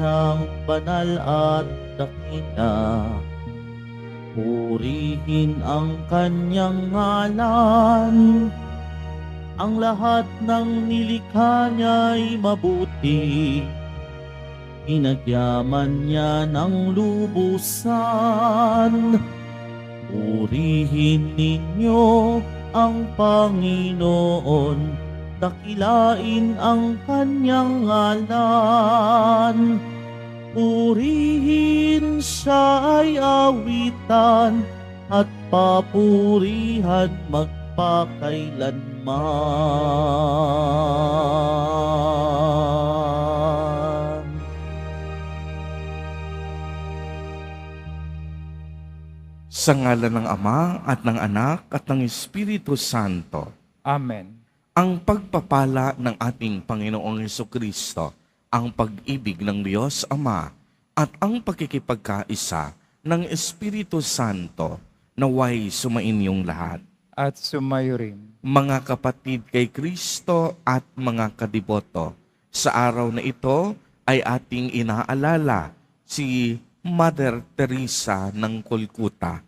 siyang banal at dakila. Purihin ang kanyang ngalan. Ang lahat ng nilikha niya'y mabuti. Pinagyaman niya ng lubusan. Purihin ninyo ang Panginoon, dakilain ang kanyang ngalan. Purihin siya ay awitan at papurihan magpakailanman. Sa ngalan ng Ama at ng Anak at ng Espiritu Santo. Amen. Ang pagpapala ng ating Panginoong Hesukristo, ang pag-ibig ng Diyos Ama, at ang pakikipagkaisa ng Espiritu Santo, naway sumainyong lahat. At sumayo rin. Mga kapatid kay Kristo at mga kadiboto, sa araw na ito ay ating inaalala si Mother Teresa ng Calcutta.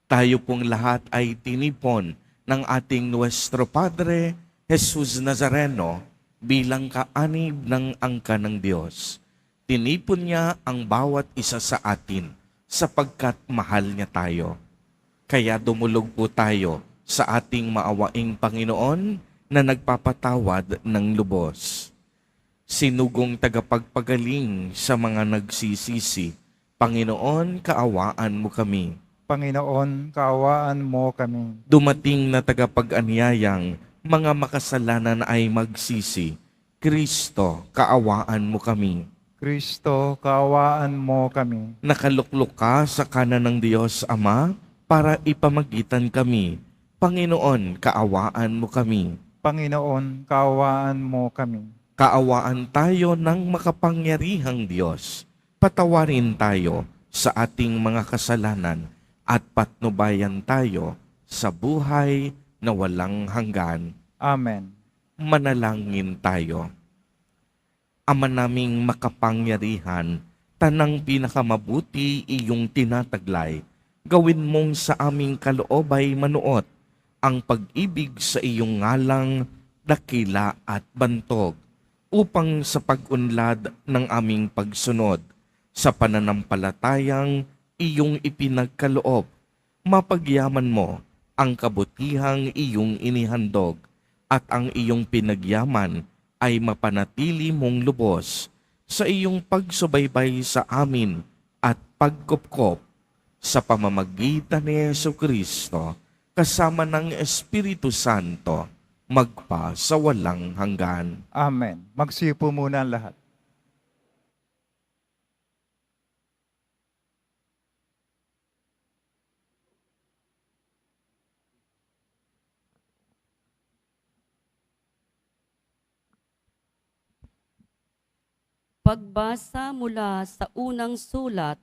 Tayo pong lahat ay tinipon ng ating Nuestro Padre Jesus Nazareno bilang kaanib ng angka ng Diyos. Tinipon niya ang bawat isa sa atin sapagkat mahal niya tayo. Kaya dumulog po tayo sa ating maawaing Panginoon na nagpapatawad ng lubos. Sinugong tagapagpagaling sa mga nagsisisi, Panginoon, kaawaan mo kami. Panginoon, kaawaan mo kami. Dumating na tagapag-anyayang mga makasalanan ay magsisi, Kristo, kaawaan mo kami. Kristo, kaawaan mo kami. Nakaluklok ka sa kanan ng Diyos Ama para ipamagitan kami. Panginoon, kaawaan mo kami. Panginoon, kaawaan mo kami. Kaawaan tayo ng makapangyarihang Diyos. Patawarin tayo sa ating mga kasalanan at patnubayan tayo sa buhay na walang hanggan. Amen. Manalangin tayo. Ama naming makapangyarihan, tanang pinakamabuti iyong tinataglay. Gawin mong sa aming kaloob ay manuot ang pag-ibig sa iyong ngalang, dakila at bantog, upang sa pag-unlad ng aming pagsunod sa pananampalatayang iyong ipinagkaloob, mapagyaman mo ang kabutihang iyong inihandog at ang iyong pinagyaman ay mapanatili mong lubos sa iyong pagsubaybay sa amin at pagkupkop sa pamamagitan ni Jesucristo kasama ng Espiritu Santo magpa sa walang hanggan. Amen. Magsiupo muna ang lahat. Pagbasa mula sa unang sulat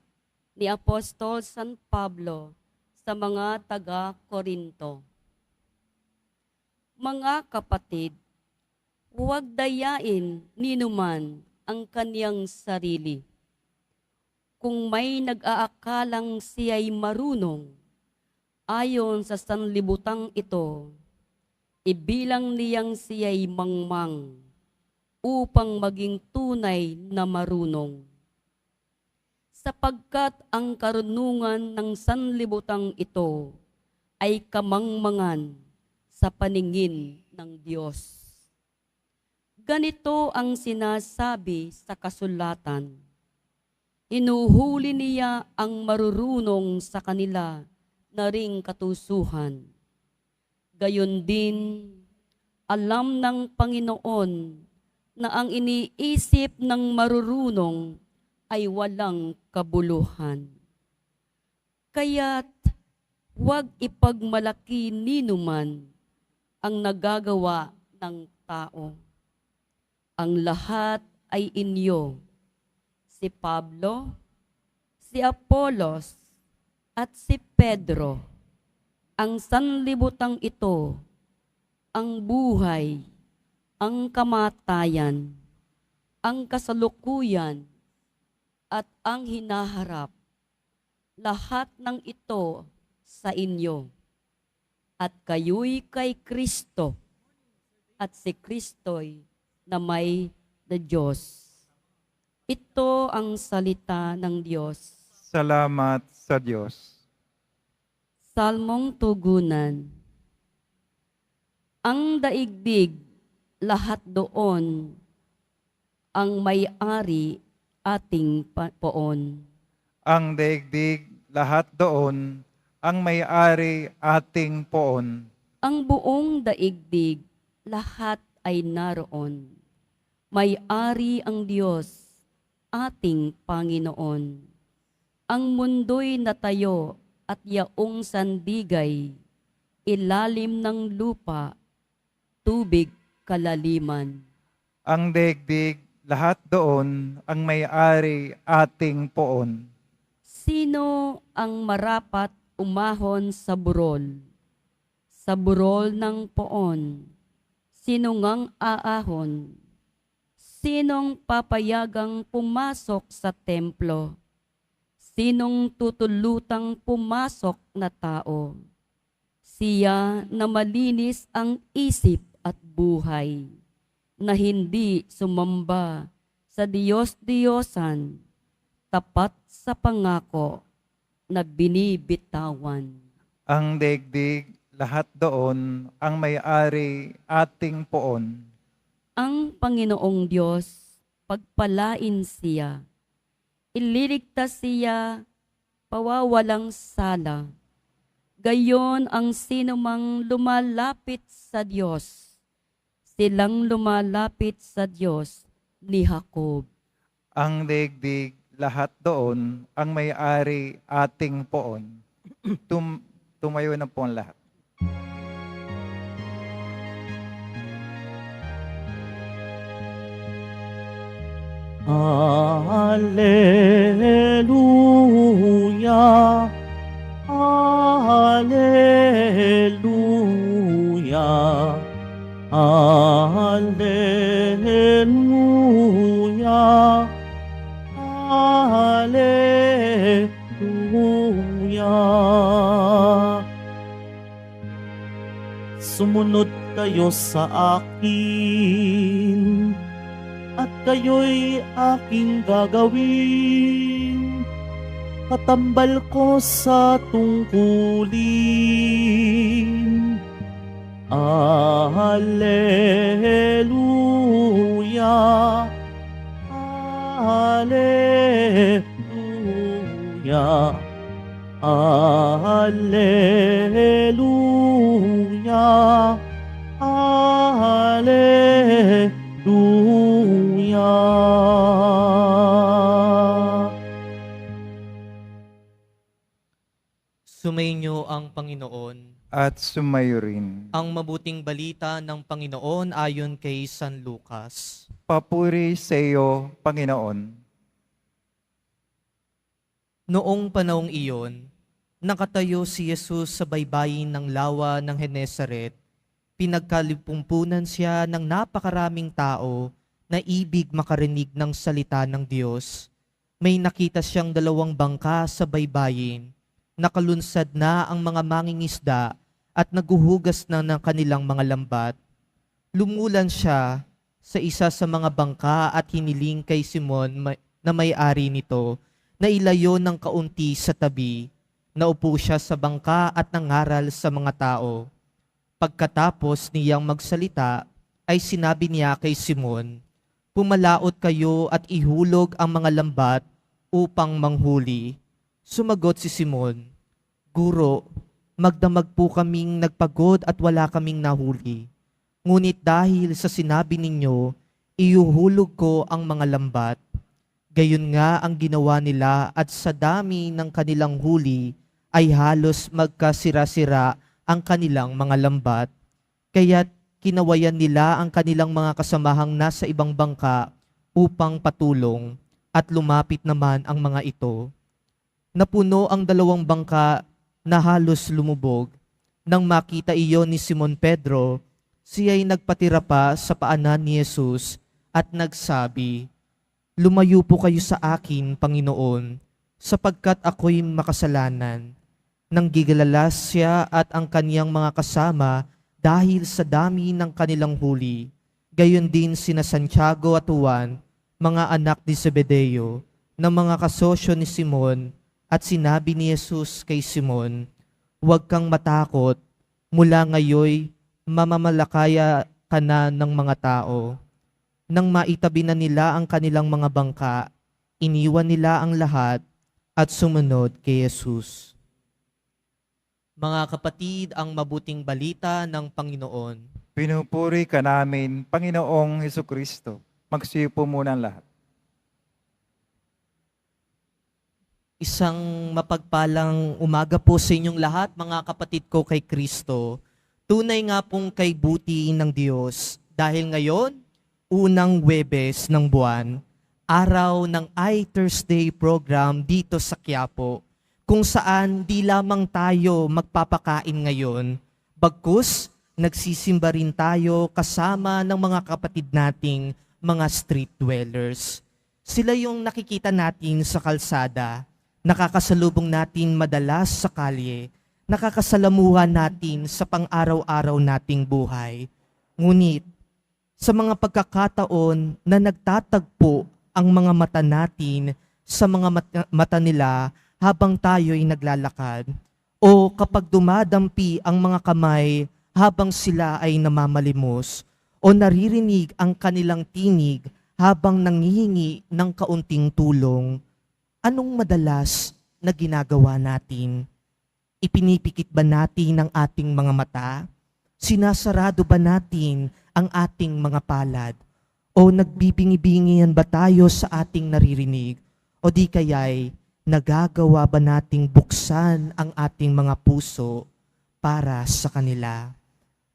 ni Apostol San Pablo sa mga taga-Korinto. Mga kapatid, huwag dayain ninuman ang kaniyang sarili. Kung may nag-aakalang siya'y marunong, ayon sa sanlibutang ito, ibilang niyang siya'y mangmang, upang maging tunay na marunong. Sapagkat ang karunungan ng sanlibutang ito ay kamangmangan sa paningin ng Diyos. Ganito ang sinasabi sa kasulatan, inuhuli niya ang marurunong sa kanila na ring katusuhan. Gayon din, alam ng Panginoon na ang iniisip ng marurunong ay walang kabuluhan. Kaya't huwag ipagmalaki ninuman ang nagagawa ng tao. Ang lahat ay inyo, si Pablo, si Apolos, at si Pedro. Ang sanlibutang ito, ang buhay, ang kamatayan, ang kasalukuyan at ang hinaharap, lahat ng ito sa inyo. At kayo'y kay Kristo, at si Kristo'y na may na Diyos. Ito ang salita ng Diyos. Salamat sa Diyos. Salmong Tugunan. Ang daigdig, lahat doon, ang may-ari ating poon. Ang daigdig, lahat doon, ang may-ari ating poon. Ang buong daigdig, lahat ay naroon. May-ari ang Diyos, ating Panginoon. Ang mundo'y natayo at yaong sandigay, ilalim ng lupa, tubig kalaliman. Ang daigdig, lahat doon, ang may-ari ating poon. Sino ang marapat umahon sa burol? Sa burol ng poon, sino ngang aahon? Sinong papayagang pumasok sa templo? Sinong tutulutang pumasok na tao? Siya na malinis ang isip at buhay, na hindi sumamba sa Diyos-Diyosan, tapat sa pangako na binibitawan. Ang daigdig, lahat doon, ang may-ari ating poon. Ang Panginoong Diyos, pagpalain siya, ililigtas siya, pawawalang sala. Gayon ang sinumang lumalapit sa Diyos, silang lumalapit sa Diyos ni Jacob. Ang daigdig, lahat doon, ang may-ari ating poon. Tumayo na po ang lahat. Alleluia, Alleluia, Alleluia, Alleluia. Sumunod kayo sa akin, at kayo'y aking gagawin. Katambal ko sa tungkulin. Alleluia, Alleluia, Alleluia, Alleluia. Sumainyo ang Panginoon. At sumayo rin. Ang mabuting balita ng Panginoon ayon kay San Lucas. Papuri sa iyo, Panginoon. Noong panahong iyon, nakatayo si Jesus sa baybayin ng lawa ng Genesaret. Pinagkalipumpunan siya ng napakaraming tao na ibig makarinig ng salita ng Diyos. May nakita siyang 2 bangka sa baybayin. Nakalunsad na ang mga mangingisda at naguhugas na ng kanilang mga lambat. Lumulan siya sa isa sa mga bangka at hiniling kay Simon na may-ari nito na ilayo ng kaunti sa tabi. Naupo siya sa bangka at nangaral sa mga tao. Pagkatapos niyang magsalita, ay sinabi niya kay Simon, "Pumalaot kayo at ihulog ang mga lambat upang manghuli." Sumagot si Simon, "Guro, magdamag po kaming nagpagod at wala kaming nahuli. Ngunit dahil sa sinabi ninyo, ihuhulog ko ang mga lambat." Gayon nga ang ginawa nila at sa dami ng kanilang huli ay halos magkasira-sira ang kanilang mga lambat. Kaya't kinawayan nila ang kanilang mga kasamahang nasa ibang bangka upang patulong at lumapit naman ang mga ito. Napuno ang 2 bangka na halos lumubog. Nang makita iyon ni Simon Pedro, siya'y nagpatira pa sa paanan ni Jesus at nagsabi, Lumayo po kayo sa akin, Panginoon, sapagkat ako'y makasalanan. Nang gigalala siya at ang kaniyang mga kasama dahil sa dami ng kanilang huli. Gayon din sina Santiago at Juan, mga anak ni Zebedeo, na mga kasosyo ni Simon, at sinabi ni Jesus kay Simon, "Huwag kang matakot, mula ngayoy mamamalakaya ka na ng mga tao." Nang maitabi na nila ang kanilang mga bangka, iniwan nila ang lahat at sumunod kay Jesus. Mga kapatid, ang mabuting balita ng Panginoon. Pinupuri ka namin, Panginoong Hesukristo. Magsiyo po muna ang lahat. Isang mapagpalang umaga po sa inyong lahat, mga kapatid ko kay Kristo. Tunay nga pong kay buti ng Diyos dahil ngayon, unang Huwebes ng buwan, araw ng I-Thursday program dito sa Quiapo, kung saan di lamang tayo magpapakain ngayon, bagkus nagsisimba rin tayo kasama ng mga kapatid nating mga street dwellers. Sila yung nakikita natin sa kalsada, nakakasalubong natin madalas sa kalye, nakakasalamuhan natin sa pang-araw-araw nating buhay. Ngunit, sa mga pagkakataon na nagtatagpo ang mga mata natin sa mga mata nila habang tayo'y naglalakad, o kapag dumadampi ang mga kamay habang sila ay namamalimos, o naririnig ang kanilang tinig habang nangihingi ng kaunting tulong, anong madalas na ginagawa natin? Ipinipikit ba natin ang ating mga mata? Sinasarado ba natin ang ating mga palad? O nagbibingi-bingihan ba tayo sa ating naririnig? O di kaya'y nagagawa ba nating buksan ang ating mga puso para sa kanila?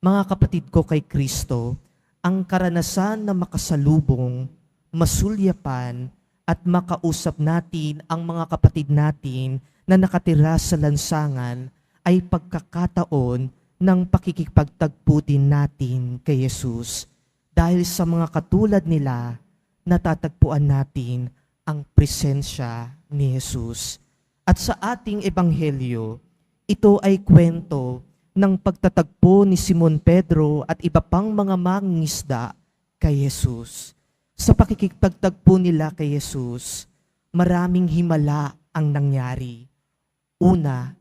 Mga kapatid ko kay Kristo, ang karanasan na makasalubong, masulyapan, at makausap natin ang mga kapatid natin na nakatira sa lansangan ay pagkakataon ng pakikipagtagpo din natin kay Jesus. Dahil sa mga katulad nila, natatagpuan natin ang presensya ni Jesus. At sa ating ebanghelyo, ito ay kwento ng pagtatagpo ni Simon Pedro at iba pang mga mangingisda kay Jesus. Sa pakikipagtagpo nila kay Jesus, maraming himala ang nangyari. Una,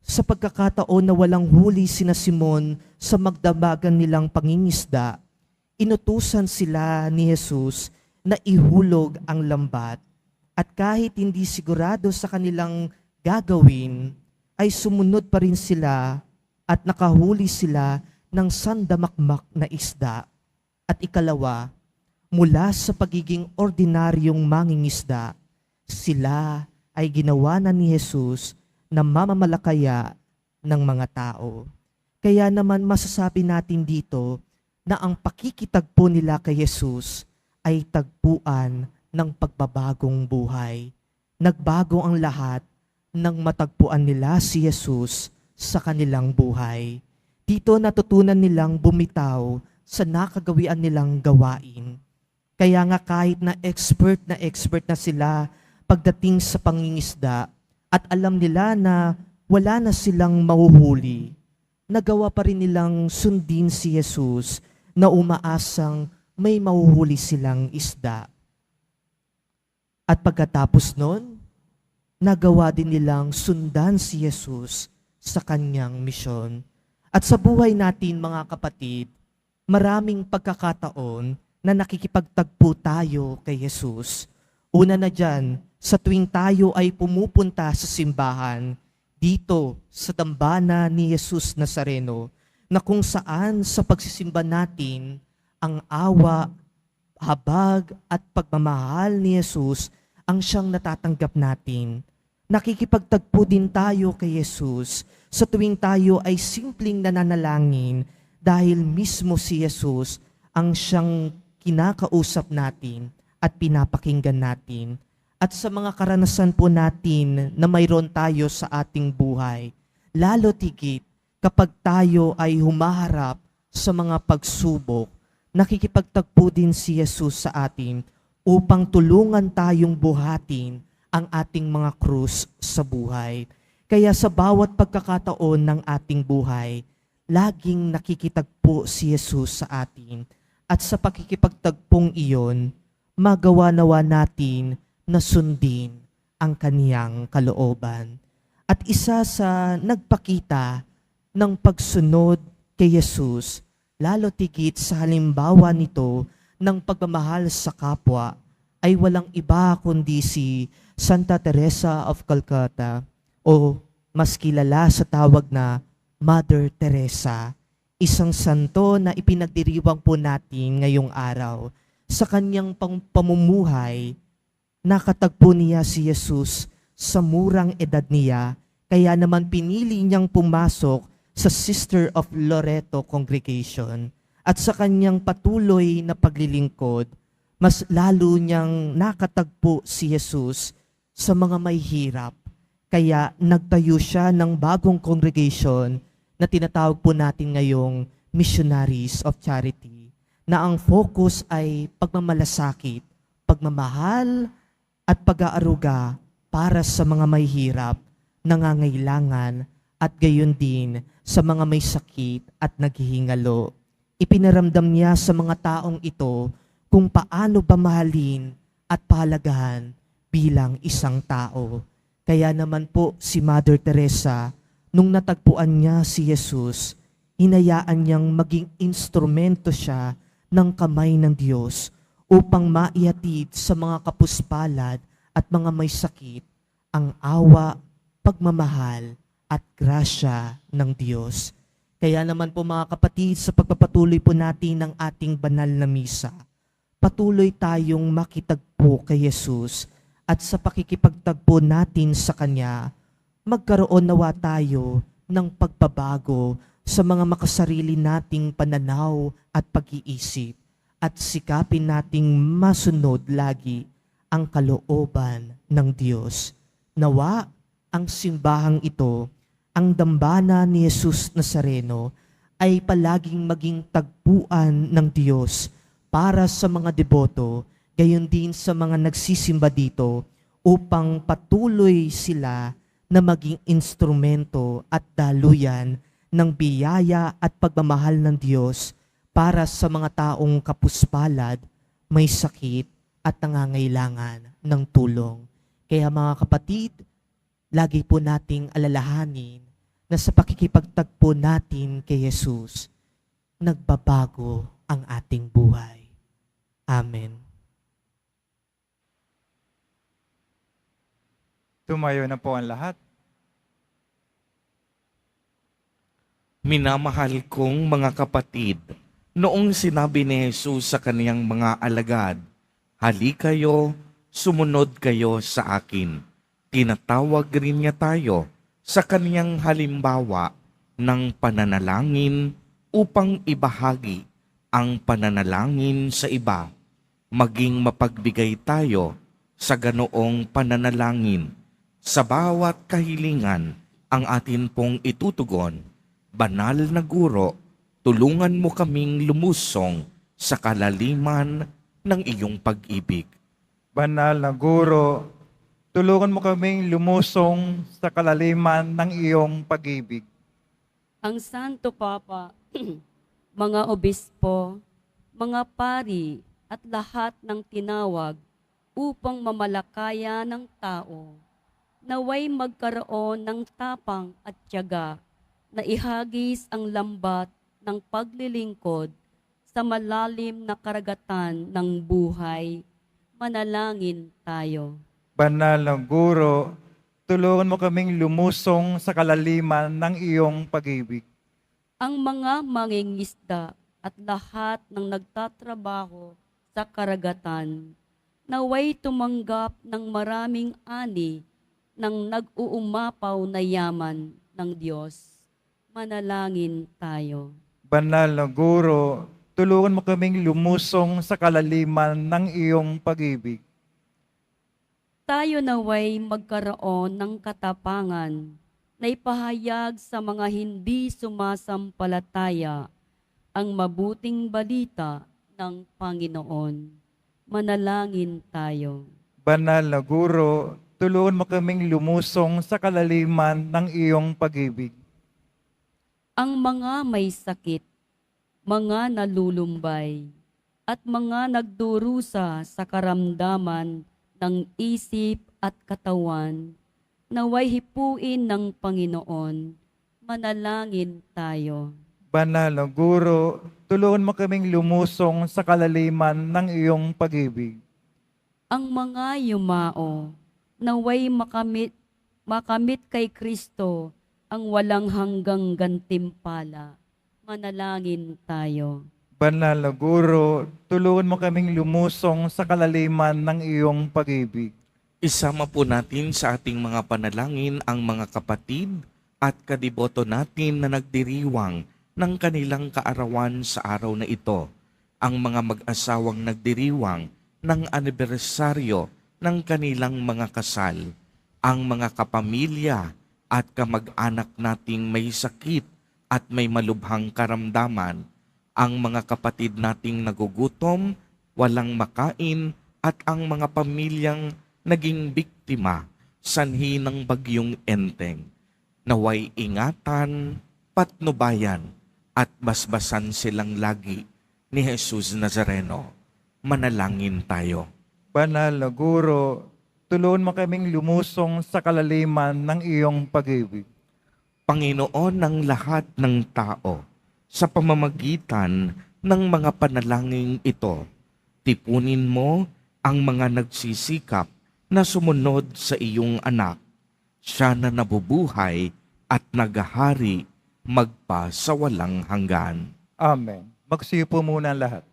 sa pagkakataon na walang huli sina Simon sa magdamagan nilang pangingisda, inutusan sila ni Jesus na ihulog ang lambat. At kahit hindi sigurado sa kanilang gagawin, ay sumunod pa rin sila at nakahuli sila ng sandamakmak na isda. At ikalawa, mula sa pagiging ordinaryong mangingisda, sila ay ginawa na ni Jesus na mamamalakaya ng mga tao. Kaya naman masasabi natin dito na ang pakikitagpo nila kay Jesus ay tagpuan ng pagbabagong buhay. Nagbago ang lahat nang matagpuan nila si Jesus sa kanilang buhay. Dito natutunan nilang bumitaw sa nakagawian nilang gawain. Kaya nga kahit na expert na sila pagdating sa pangingisda, at alam nila na wala na silang mahuhuli, nagawa pa rin nilang sundin si Jesus na umaasang may mahuhuli silang isda. At pagkatapos nun, nagawa din nilang sundan si Jesus sa kanyang misyon. At sa buhay natin mga kapatid, maraming pagkakataon na nakikipagtagpo tayo kay Jesus. Una na dyan, sa tuwing tayo ay pumupunta sa simbahan, dito sa dambana ni Jesus Nazareno, na kung saan sa pagsisimba natin, ang awa, habag at pagmamahal ni Jesus ang siyang natatanggap natin. Nakikipagtagpo din tayo kay Jesus sa tuwing tayo ay simpleng nananalangin dahil mismo si Jesus ang siyang kinakausap natin at pinapakinggan natin. At sa mga karanasan po natin na mayroon tayo sa ating buhay, lalo tigit kapag tayo ay humaharap sa mga pagsubok, nakikipagtagpo din si Jesus sa atin upang tulungan tayong buhatin ang ating mga krus sa buhay. Kaya sa bawat pagkakataon ng ating buhay, laging nakikitagpo si Jesus sa atin. At sa pakikipagtagpong iyon, magawa nawa natin na sundin ang kaniyang kalooban. At isa sa nagpakita ng pagsunod kay Jesus, lalo tigit sa halimbawa nito ng pagmamahal sa kapwa, ay walang iba kundi si Santa Teresa of Calcutta, o mas kilala sa tawag na Mother Teresa, isang santo na ipinagdiriwang po natin ngayong araw. Sa kanyang pamumuhay, nakatagpo niya si Jesus sa murang edad niya, kaya naman pinili niyang pumasok sa Sister of Loreto Congregation. At sa kanyang patuloy na paglilingkod, mas lalo niyang nakatagpo si Jesus sa mga may hirap. Kaya nagtayo siya ng bagong congregation na tinatawag po natin ngayong Missionaries of Charity, na ang focus ay pagmamalasakit, pagmamahal at pag-aaruga para sa mga may hirap, nangangailangan at gayon din sa mga may sakit at naghihingalo. Ipinaramdam niya sa mga taong ito kung paano ba mahalin at pahalagahan bilang isang tao. Kaya naman po si Mother Teresa, nung natagpuan niya si Jesus, hinayaan niyang maging instrumento siya ng kamay ng Diyos upang maihatid sa mga kapuspalad at mga may sakit ang awa, pagmamahal at grasya ng Diyos. Kaya naman po mga kapatid, sa pagpapatuloy po natin ng ating banal na misa, patuloy tayong makitagpo kay Jesus, at sa pakikipagtagpo natin sa Kanya, magkaroon nawa tayo ng pagbabago sa mga makasarili nating pananaw at pag-iisip, at sikapin nating masunod lagi ang kalooban ng Diyos. Nawa ang simbahang ito, ang dambana ni Jesus Nazareno, ay palaging maging tagpuan ng Diyos para sa mga deboto, gayon din sa mga nagsisimba dito, upang patuloy sila na maging instrumento at daluyan ng biyaya at pagmamahal ng Diyos para sa mga taong kapuspalad, may sakit at nangangailangan ng tulong. Kaya mga kapatid, lagi po nating alalahanin na sa pakikipagtagpo natin kay Jesus, nagbabago ang ating buhay. Amen. Tumayo na po ang lahat. Minamahal kong mga kapatid, noong sinabi ni Jesus sa kaniyang mga alagad, "Hali kayo, sumunod kayo sa akin." Tinatawag rin niya tayo sa kaniyang halimbawa ng pananalangin upang ibahagi ang pananalangin sa iba. Maging mapagbigay tayo sa ganoong pananalangin. Sa bawat kahilingan ang atin pong itutugon. Banal na Guro, tulungan mo kaming lumusong sa kalaliman ng iyong pag-ibig. Banal na Guro, tulungan mo kaming lumusong sa kalaliman ng iyong pag-ibig. Ang Santo Papa, mga obispo, mga pari at lahat ng tinawag upang mamalakaya ng tao, naway magkaroon ng tapang at tiyaga na ihagis ang lambat ng paglilingkod sa malalim na karagatan ng buhay. Manalangin tayo. Banal na Guro, tulungan mo kaming lumusong sa kalaliman ng iyong pag-ibig. Ang mga mangingisda at lahat ng nagtatrabaho sa karagatan, naway tumanggap ng maraming ani ng nag-uumapaw na yaman ng Diyos. Manalangin tayo. Banal na Guro, tulungan mo kaming lumusong sa kalaliman ng iyong pag-ibig. Tayo naway magkaroon ng katapangan na ipahayag sa mga hindi sumasampalataya ang mabuting balita ng Panginoon. Manalangin tayo. Banal na Guro, tulungan mo kaming lumusong sa kalaliman ng iyong pag-ibig. Ang mga may sakit, mga nalulumbay, at mga nagdurusa sa karamdaman ng isip at katawan, naway hipuin ng Panginoon. Manalangin tayo. Banal na Guro, tulungan mo kaming lumusong sa kalaliman ng iyong pag-ibig. Ang mga yumao, naway makamit kay Kristo ang walang hanggang gantimpala. Manalangin tayo. Banal na Guro, tulungan mo kaming lumusong sa kalaliman ng iyong pag-ibig. Isama po natin sa ating mga panalangin ang mga kapatid at kadiboto natin na nagdiriwang ng kanilang kaarawan sa araw na ito. Ang mga mag-asawang nagdiriwang ng anibersaryo ng kanilang mga kasal. Ang mga kapamilya at kamag-anak nating may sakit at may malubhang karamdaman. Ang mga kapatid nating nagugutom, walang makain, at ang mga pamilyang naging biktima sanhi ng bagyong Enteng. Naway ingatan, patnubayan, at basbasan silang lagi ni Jesus Nazareno. Manalangin tayo. Banal na Guro, tulungan mo kaming lumusong sa kalaliman ng iyong pag-ibig. Panginoon ng lahat ng tao, sa pamamagitan ng mga panalangin ito, tipunin mo ang mga nagsisikap na sumunod sa iyong anak. Siya na nabubuhay at naghahari magpa sa walang hanggan. Amen. Magsipo muna ang lahat.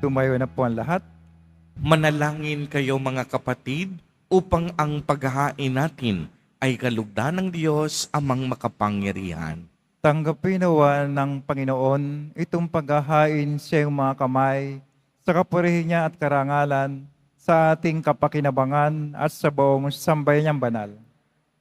Tumayo na po ang lahat. Manalangin kayo mga kapatid upang ang paghahain natin ay kalugdan ng Diyos amang makapangyarihan. Tanggapin nawa ng Panginoon itong paghahain sa iyong mga kamay, sa kapurihan niya at karangalan, sa ating kapakinabangan at sa buong sambayan niyang banal.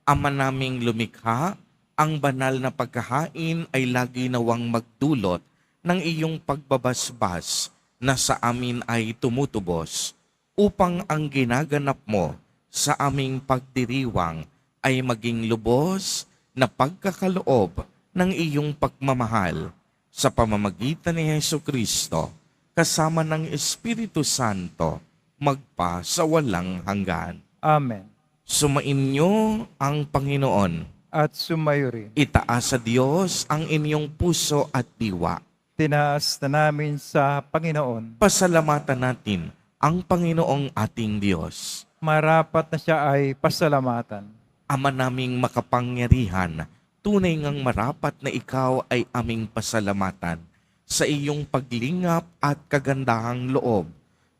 Ama naming lumikha, ang banal na pagkahain ay lagi nawang magdulot ng iyong pagbabasbas na sa amin ay tumutubos, upang ang ginaganap mo sa aming pagdiriwang ay maging lubos na pagkakaloob ng iyong pagmamahal sa pamamagitan ni Jesucristo, kasama ng Espiritu Santo, magpa sa walang hanggan. Amen. Sumainyo ang Panginoon. At sumayo rin. Itaas sa Diyos ang inyong puso at diwa. Tinaas na namin sa Panginoon. Pasalamatan natin ang Panginoong ating Diyos. Marapat na siya ay pasalamatan. Ama naming makapangyarihan, tunay ngang marapat na ikaw ay aming pasalamatan sa iyong paglingap at kagandahang loob.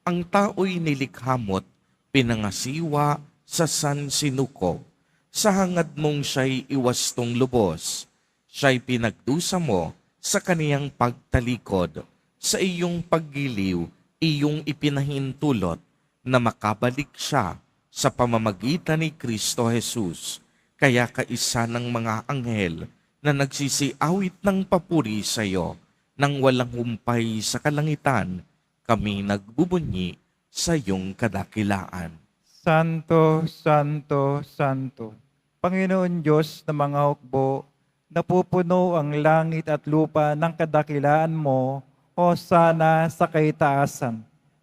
Ang tao'y nilikhamot, pinangasiwa sa sansinukob. Sa hangad mong siya'y iwastong lubos. Siya'y pinagdusa mo sa kaniyang pagtalikod. Sa iyong paggiliw, iyong ipinahintulot na makabalik siya sa pamamagitan ni Kristo Jesus. Kaya kaisa ng mga anghel na nagsisiawit ng papuri sa iyo, nang walang humpay sa kalangitan, kami nagbubunyi sa iyong kadakilaan. Santo, Santo, Santo, Panginoon Diyos ng mga hukbo, napupuno ang langit at lupa ng kadakilaan mo, o sana sa kaitaasan.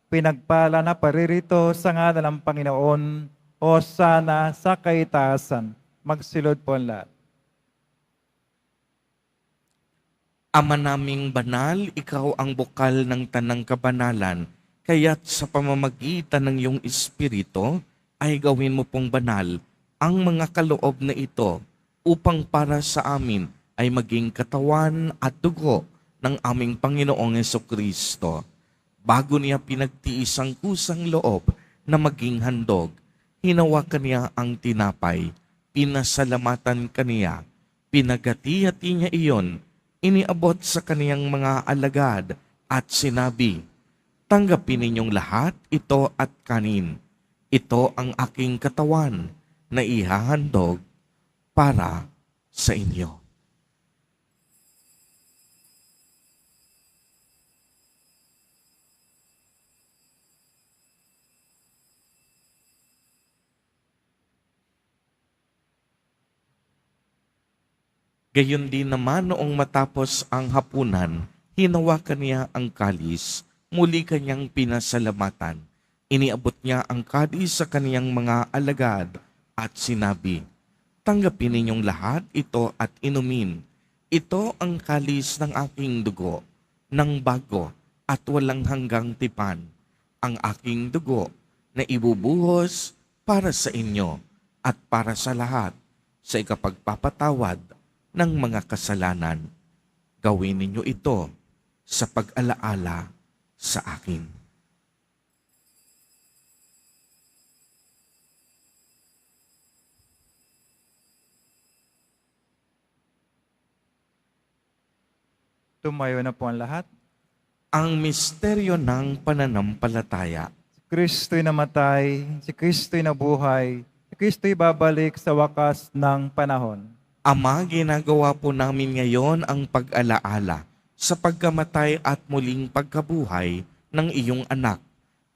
pinagpala na paririto sa ngalan ng Panginoon, o sana sa kaitaasan. Magsilod po ang lahat. Ama naming banal, ikaw ang bukal ng tanang kabanalan, kaya't sa pamamagitan ng iyong Espiritu ay gawin mo pong banal ang mga kaloob na ito upang para sa amin ay maging katawan at dugo ng aming Panginoong Jesucristo. Bago niya pinagtiis ang kusang loob na maging handog, hinawakan niya ang tinapay, pinasalamatan kaniya, pinagati-hati niya iyon, iniabot sa kaniyang mga alagad at sinabi, "Tanggapin ninyong lahat ito at kanin. Ito ang aking katawan na ihahandog para sa inyo." Gayon din naman noong matapos ang hapunan, hinawakan niya ang kalis, muli kanyang pinasalamatan. Iniabot niya ang kalis sa kaniyang mga alagad at sinabi, "Tanggapin ninyong lahat ito at inumin. Ito ang kalis ng aking dugo, ng bago at walang hanggang tipan. Ang aking dugo na ibubuhos para sa inyo at para sa lahat sa ikapagpapatawad ng mga kasalanan. Gawin ninyo ito sa pag-alaala sa akin." Tumayo na po ang lahat. Ang misteryo ng pananampalataya. Si Kristo'y namatay, si Kristo'y nabuhay, si Kristo'y babalik sa wakas ng panahon. Ama, ginagawa po namin ngayon ang pag-alaala sa pagkamatay at muling pagkabuhay ng iyong anak.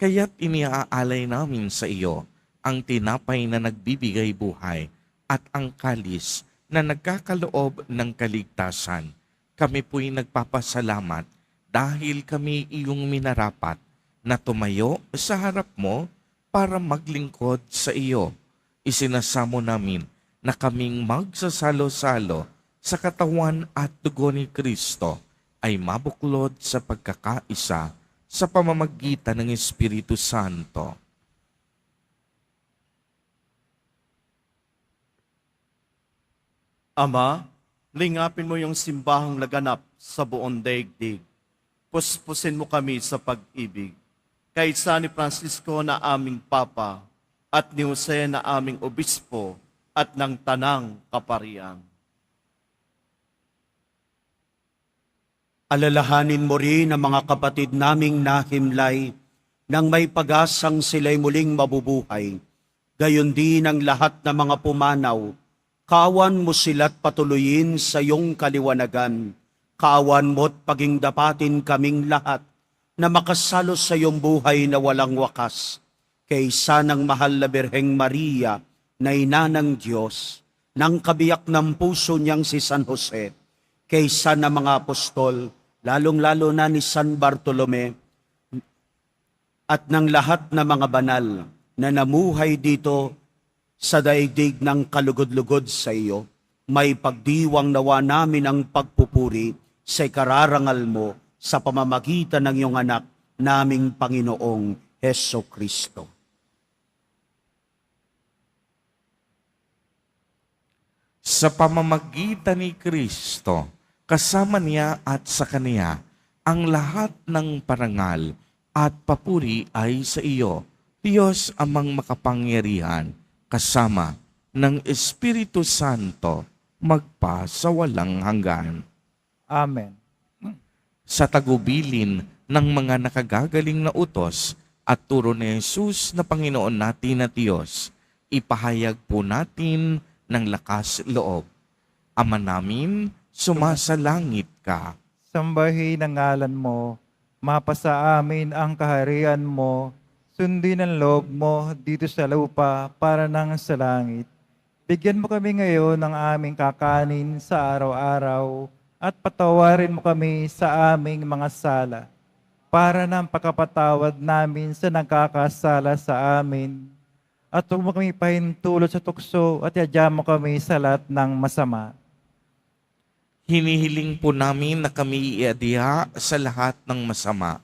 Kaya't iniaalay namin sa iyo ang tinapay na nagbibigay buhay at ang kalis na nagkakaloob ng kaligtasan. Kami po'y nagpapasalamat dahil kami iyong minarapat na tumayo sa harap mo para maglingkod sa iyo. Isinasamo namin na kaming magsasalo-salo sa katawan at dugo ni Kristo ay mabuklod sa pagkakaisa sa pamamagitan ng Espiritu Santo. Ama, lingapin mo yung simbahang laganap sa buong daigdig. Puspusin mo kami sa pag-ibig. Kaysa ni Francisco na aming Papa at ni Jose na aming Obispo at ng Tanang Kaparian. Alalahanin mo rin ang mga kapatid naming nahimlay nang may pag-asang sila'y muling mabubuhay. Gayon din ang lahat ng mga pumanaw. Kawan mo sila't patuloyin sa iyong kaliwanagan. Kawan mo't paging dapatin kaming lahat na makasalo sa iyong buhay na walang wakas. Kaysa ng mahal na Birheng Maria na ina ng Diyos, ng kabiyak ng puso niyang si San Jose, kaysa ng mga apostol, lalong-lalo na ni San Bartolome, at ng lahat na mga banal na namuhay dito sa daigdig ng kalugod-lugod sa iyo, may pagdiwang nawa namin ang pagpupuri sa ikararangal mo sa pamamagitan ng iyong anak naming Panginoong Heso Kristo. Sa pamamagitan ni Kristo, kasama niya at sa Kaniya, ang lahat ng parangal at papuri ay sa iyo, Diyos amang makapangyarihan, kasama ng Espiritu Santo, magpa sa walang hanggan. Amen. Sa tagubilin ng mga nakagagaling na utos at turo ni Jesus na Panginoon natin na Diyos, ipahayag po natin ng lakas loob. Ama namin, sumasalangit ka. Sambahin ang ngalan mo, mapasa amin ang kaharian mo, sundin ang loob mo dito sa lupa para nang sa langit. Bigyan mo kami ngayon ng aming kakanin sa araw-araw at patawarin mo kami sa aming mga sala para ng pagkapatawad namin sa nagkakasala sa amin. At huwag mo kami pahintulot sa tukso at yadya mo kami sa lahat ng masama. Hinihiling po namin na kami iadya sa lahat ng masama.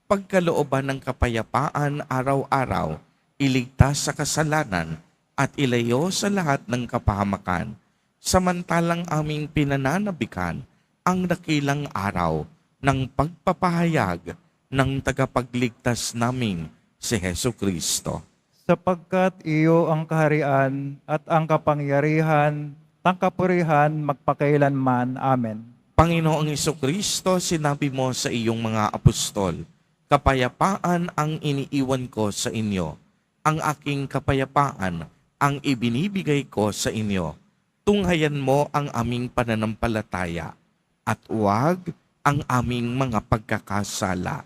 Pagkalooban ng kapayapaan araw-araw, iligtas sa kasalanan at ilayo sa lahat ng kapahamakan. Samantalang aming pinananabikan ang dakilang araw ng pagpapahayag ng tagapagligtas naming si Hesu Kristo. Sapagkat iyo ang kaharian at ang kapangyarihan, ang kapurihan magpakailanman. Amen. Panginoong Kristo, sinabi mo sa iyong mga apostol, kapayapaan ang iniiwan ko sa inyo. Ang aking kapayapaan ang ibinibigay ko sa inyo. Tunghayan mo ang aming pananampalataya at huwag ang aming mga pagkakasala.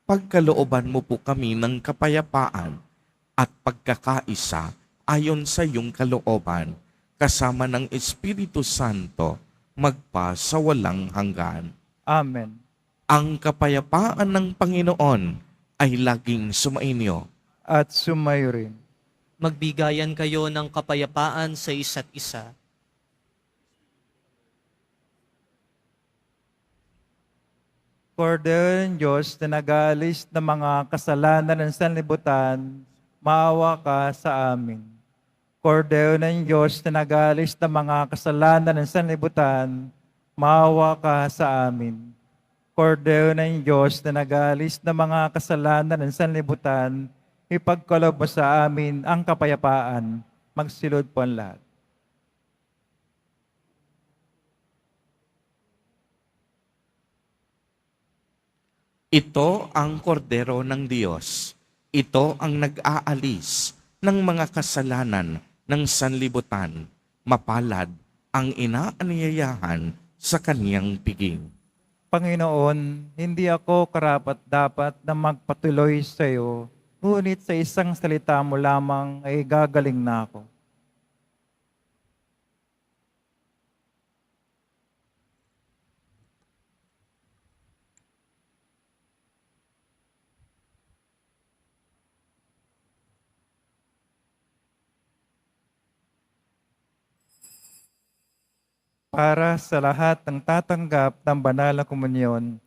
Pagkalooban mo po kami ng kapayapaan at pagkakaisa ayon sa iyong kalooban, kasama ng Espiritu Santo, magpa sa walang hanggan. Amen. Ang kapayapaan ng Panginoon ay laging sumainyo. At sumayo rin. Magbigayan kayo ng kapayapaan sa isa't isa. Cordero ng Diyos na nag-aalis ng mga kasalanan ng sanlibutan, maawa ka sa amin. Cordero ng Diyos na nag-aalis ng mga kasalanan ng sanlibutan, maawa ka sa amin. Cordero ng Diyos na nag-aalis ng mga kasalanan ng sanlibutan, ipagkaloob mo sa amin ang kapayapaan. Magsilod po ang lahat. Ito ang kordero ng Diyos. Ito ang nag-aalis ng mga kasalanan ng sanlibutan. Mapalad ang inaanyayahan sa kaniyang piging. Panginoon, hindi ako karapat-dapat na magpatuloy sa iyo, ngunit sa isang salita mo lamang ay gagaling na ako. Para sa lahat ng tatanggap ng banal na komunyon,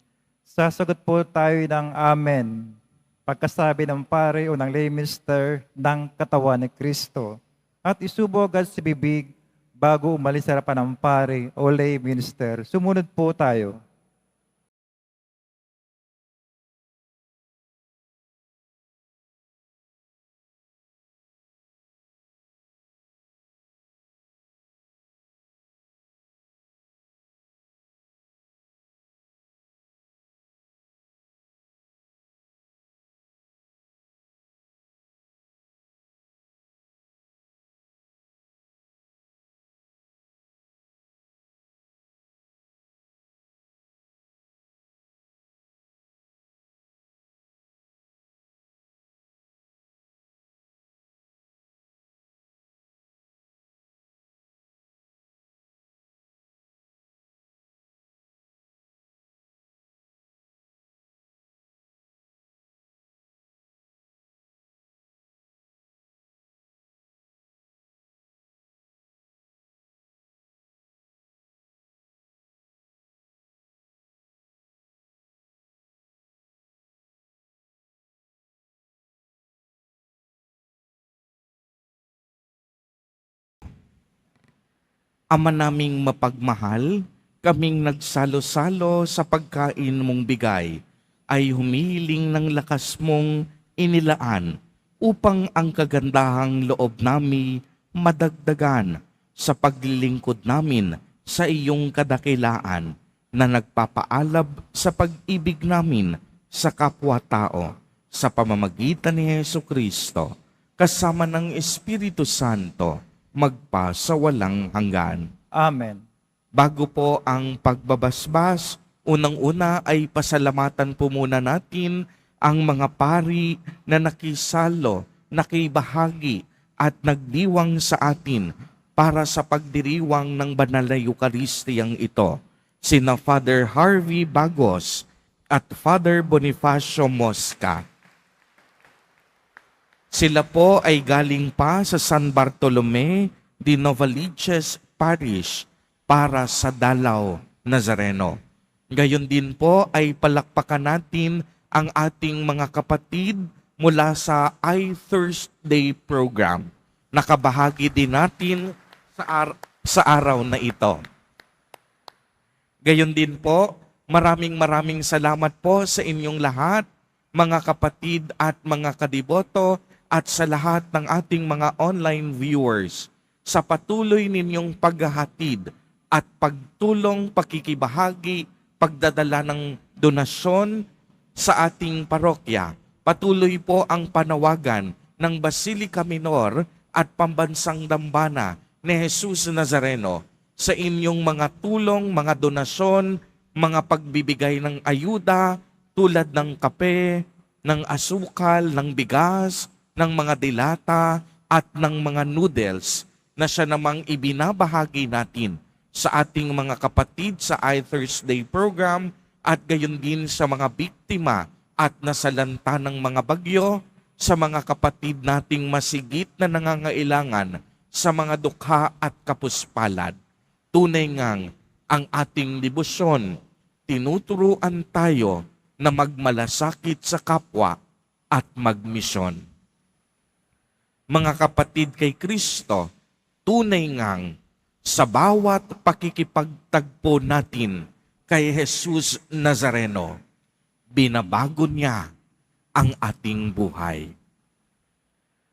sasagot po tayo ng Amen. Pagkasabi ng pare o ng lay minister ng katawan ni Kristo. At isubo agad sa bibig bago umalis sa harapan ng pare o lay minister. Sumunod po tayo. Ama naming mapagmahal, kaming nagsalo-salo sa pagkain mong bigay, ay humihiling ng lakas mong inilaan upang ang kagandahang loob nami madagdagan sa paglilingkod namin sa iyong kadakilaan na nagpapaalab sa pag-ibig namin sa kapwa-tao sa pamamagitan ni Hesu Kristo kasama ng Espiritu Santo magpa sa walang hanggan. Amen. Bago po ang pagbabasbas, unang-una ay pasalamatan po muna natin ang mga pari na nakisalo, nakibahagi at nagdiwang sa atin para sa pagdiriwang ng banal na Eukaristiyang ito. Sina Father Harvey Bagos, at Father Bonifacio Mosca. Sila po ay galing pa sa San Bartolome de Novaliches Parish para sa Dalao, Nazareno. Gayon din po ay palakpakan natin ang ating mga kapatid mula sa iThursday program. Nakabahagi din natin sa araw na ito. Gayon din po, maraming salamat po sa inyong lahat, mga kapatid at mga kadiboto, at sa lahat ng ating mga online viewers sa patuloy ninyong paghahatid at pagtulong, pakikibahagi, pagdadala ng donasyon sa ating parokya. Patuloy po ang panawagan ng Basilica Minor at Pambansang Dambana ni Jesus Nazareno sa inyong mga tulong, mga donasyon, mga pagbibigay ng ayuda tulad ng kape, ng asukal, ng bigas, ng mga dilata at ng mga noodles na siya namang ibinabahagi natin sa ating mga kapatid sa iThursday program at gayon din sa mga biktima at nasalanta ng mga bagyo, sa mga kapatid nating masigit na nangangailangan sa mga dukha at kapuspalad. Tunay ngang ang ating debosyon, tinuturuan tayo na magmalasakit sa kapwa at magmisyon. Mga kapatid kay Kristo, tunay ngang sa bawat pakikipagtagpo natin kay Jesus Nazareno, binabago niya ang ating buhay.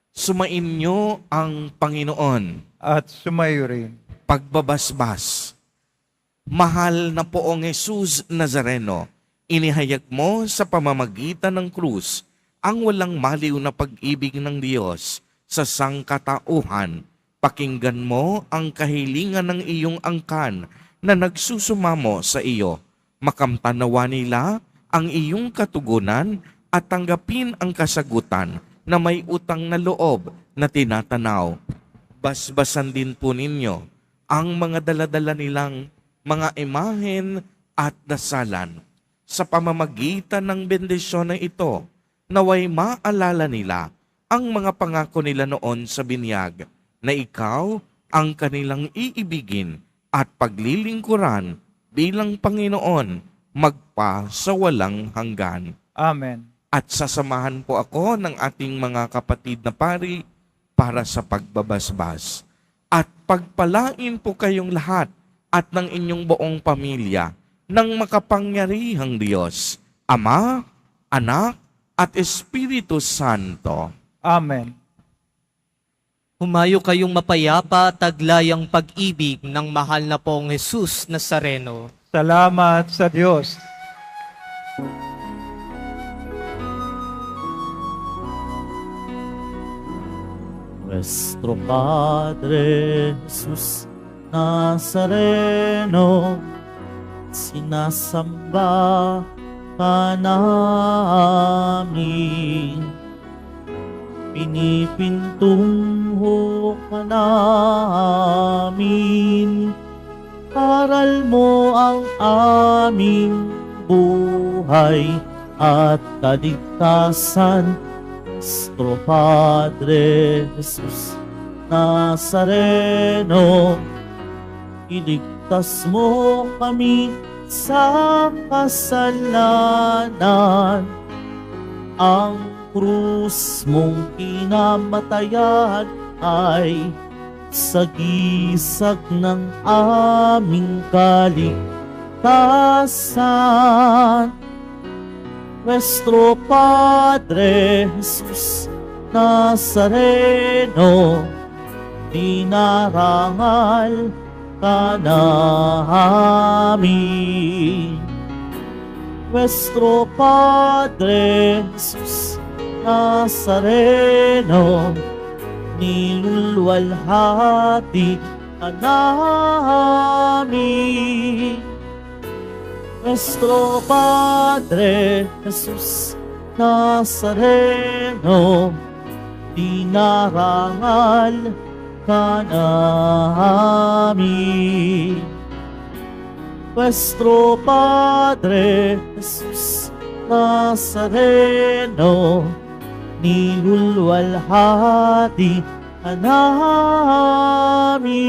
Sumain niyo ang Panginoon. At sumayo rin. Pagbabasbas. Mahal na poong Jesus Nazareno, inihayag mo sa pamamagitan ng krus ang walang maliw na pag-ibig ng Diyos sa sangkatauhan. Pakinggan mo ang kahilingan ng iyong angkan na nagsusumamo sa iyo. Makamtanawa nila ang iyong katugunan at tanggapin ang kasagutan na may utang na loob na tinatanaw. Basbasan din po ninyo ang mga daladala nilang mga imahen at dasalan. Sa pamamagitan ng bendisyon na ito, naway maalala nila ang mga pangako nila noon sa binyag na ikaw ang kanilang iibigin at paglilingkuran bilang Panginoon magpa sa walang hanggan. Amen. At sasamahan po ako ng ating mga kapatid na pari para sa pagbabasbas. At pagpalain po kayong lahat at ng inyong buong pamilya ng makapangyarihang Diyos, Ama, Anak, at Espiritu Santo. Amen. Humayo kayong mapayapa, taglayang pag-ibig ng mahal na pong Jesus Nazareno. Salamat sa Diyos. Nuestro Padre Jesus Nazareno, sinasamba ka namin. Pinipintungo ka namin. Aral mo ang aming buhay at kaligtasan. Nuestro Padre Jesus Nazareno, iligtas mo kami sa kasalanan. Ang krus mong kinamatayan ay sagisag ng aming kaligtasan. Nuestro Padre Jesus Nazareno, dinarangal ka namin. Nuestro Padre Jesus Nazareno, nilulwalhati ka namin. Nuestro Padre Jesus Nazareno, dinarangal ka namin. nuestro Padre Jesus Nazareno, nilulwalhati ka namin.